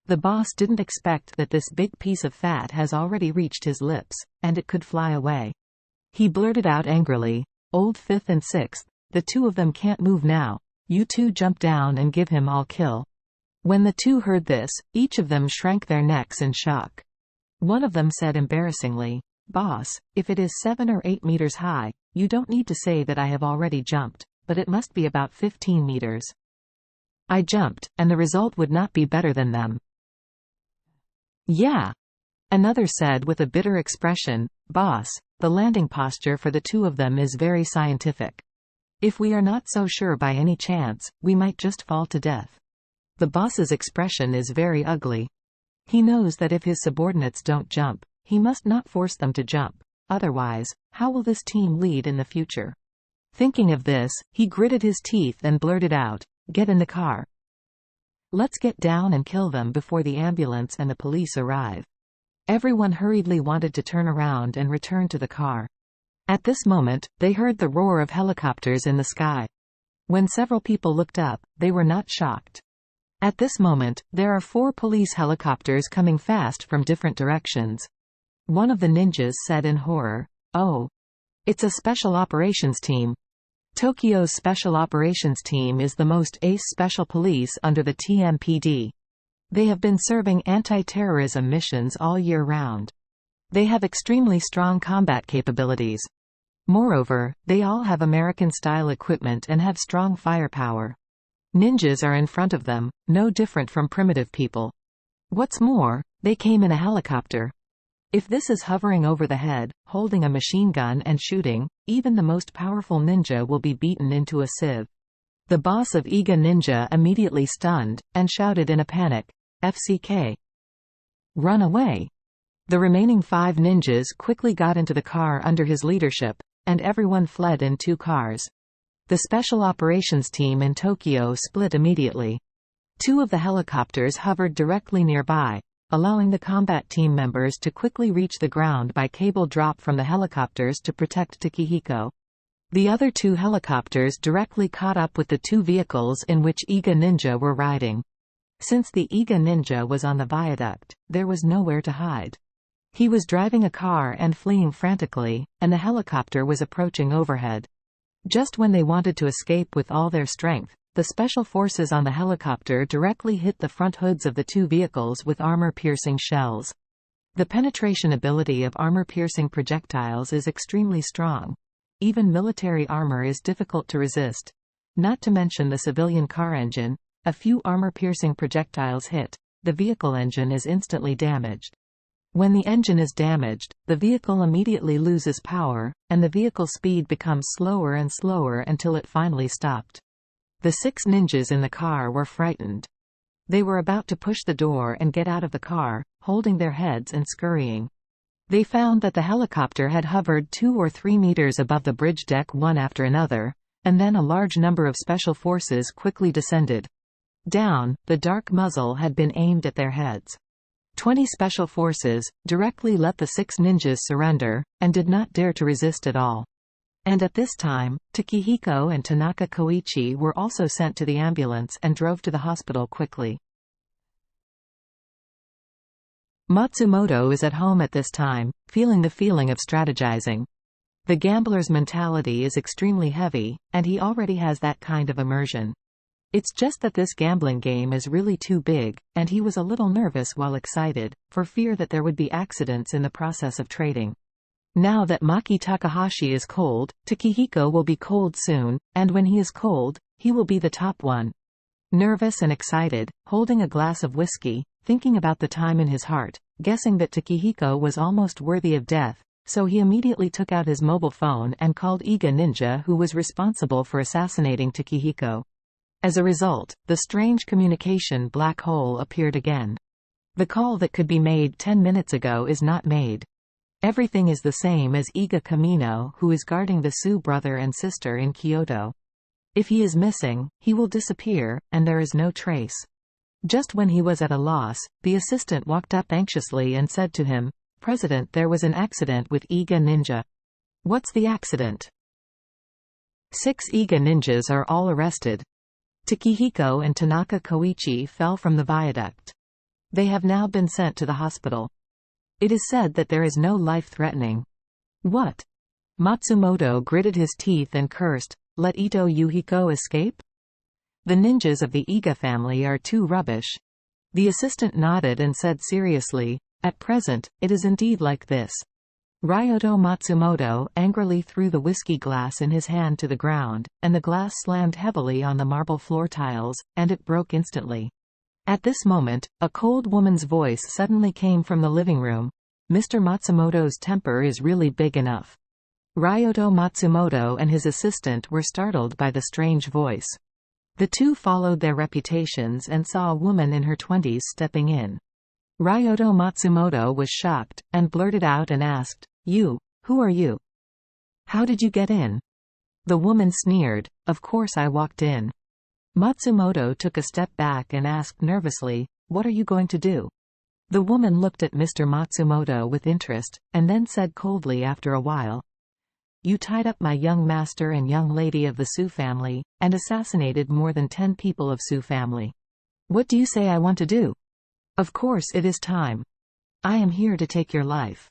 The boss didn't expect that this big piece of fat has already reached his lips, and it could fly away. He blurted out angrily, "Old fifth and sixth, the two of them can't move now. You two jump down and give him all kill." When the two heard this, each of them shrank their necks in shock. One of them said embarrassingly, "Boss, if it is 7 or 8 meters high, you don't need to say that I have already jumped, but it must be about 15 meters. I jumped, and the result would not be better than them." "Yeah," another said with a bitter expression, "Boss, the landing posture for the two of them is very scientific. If we are not so sure by any chance, we might just fall to death." The boss's expression is very ugly. He knows that if his subordinates don't jump, he must not force them to jump. Otherwise, how will this team lead in the future? Thinking of this, he gritted his teeth and blurted out, "Get in the car. Let's get down and kill them before the ambulance and the police arrive." Everyone hurriedly wanted to turn around and return to the car. At this moment, they heard the roar of helicopters in the sky. When several people looked up, they were not shocked. At this moment, there are 4 police helicopters coming fast from different directions. One of the ninjas said in horror, "Oh, it's a special operations team." Tokyo's Special Operations Team is the most ace special police under the TMPD. They have been serving anti-terrorism missions all year round. They have extremely strong combat capabilities. Moreover, they all have American-style equipment and have strong firepower. Ninjas are in front of them, no different from primitive people. What's more, they came in a helicopter. If this is hovering over the head, holding a machine gun and shooting, even the most powerful ninja will be beaten into a sieve. The boss of Iga Ninja immediately stunned, and shouted in a panic, "FCK! Run away!" The remaining 5 ninjas quickly got into the car under his leadership, and everyone fled in 2 cars. The Special Operations Team in Tokyo split immediately. 2 of the helicopters hovered directly nearby, allowing the combat team members to quickly reach the ground by cable drop from the helicopters to protect Takehiko. The other 2 helicopters directly caught up with the 2 vehicles in which Iga Ninja were riding. Since the Iga Ninja was on the viaduct, there was nowhere to hide. He was driving a car and fleeing frantically, and the helicopter was approaching overhead. Just when they wanted to escape with all their strength, the special forces on the helicopter directly hit the front hoods of the 2 vehicles with armor-piercing shells. The penetration ability of armor-piercing projectiles is extremely strong. Even military armor is difficult to resist. Not to mention the civilian car engine. A few armor-piercing projectiles hit, the vehicle engine is instantly damaged. When the engine is damaged, the vehicle immediately loses power, and the vehicle speed becomes slower and slower until it finally stopped. The 6 ninjas in the car were frightened. They were about to push the door and get out of the car, holding their heads and scurrying. They found that the helicopter had hovered 2 or 3 meters above the bridge deck one after another, and then a large number of special forces quickly descended. Down, the dark muzzle had been aimed at their heads. 20 special forces directly let the 6 ninjas surrender, and did not dare to resist at all. And at this time, Takehiko and Tanaka Koichi were also sent to the ambulance and drove to the hospital quickly. Matsumoto is at home at this time, feeling the feeling of strategizing. The gambler's mentality is extremely heavy, and he already has that kind of immersion. It's just that this gambling game is really too big, and he was a little nervous while excited, for fear that there would be accidents in the process of trading. Now that Maki Takahashi is cold, Takehiko will be cold soon, and when he is cold, he will be the top one. Nervous and excited, holding a glass of whiskey, thinking about the time in his heart, guessing that Takehiko was almost worthy of death, so he immediately took out his mobile phone and called Iga Ninja, who was responsible for assassinating Takehiko. As a result, the strange communication black hole appeared again. The call that could be made 10 minutes ago is not made. Everything is the same as Iga Kamino, who is guarding the Sue brother and sister in Kyoto. If he is missing, he will disappear, and there is no trace. Just when he was at a loss, the assistant walked up anxiously and said to him, "President, there was an accident with Iga Ninja." "What's the accident?" 6 Iga ninjas are all arrested. Takehiko and Tanaka Koichi fell from the viaduct. They have now been sent to the hospital. It is said that there is no life threatening. What? Matsumoto gritted his teeth and cursed, let Ito Yuhiko escape? The ninjas of the Iga family are too rubbish. The assistant nodded and said seriously, at present, it is indeed like this. Ryoto Matsumoto angrily threw the whiskey glass in his hand to the ground, and the glass slammed heavily on the marble floor tiles, and it broke instantly. At this moment, a cold woman's voice suddenly came from the living room. Mr. Matsumoto's temper is really big enough. Ryoto Matsumoto and his assistant were startled by the strange voice. The two followed their reputations and saw a woman in her 20s stepping in. Ryoto Matsumoto was shocked, and blurted out and asked, "You, who are you? How did you get in?" The woman sneered, "Of course I walked in." Matsumoto took a step back and asked nervously, "What are you going to do?" The woman looked at Mr. Matsumoto with interest, and then said coldly after a while, "You tied up my young master and young lady of the Su family, and assassinated more than 10 people of Su family. What do you say I want to do? Of course it is time. I am here to take your life."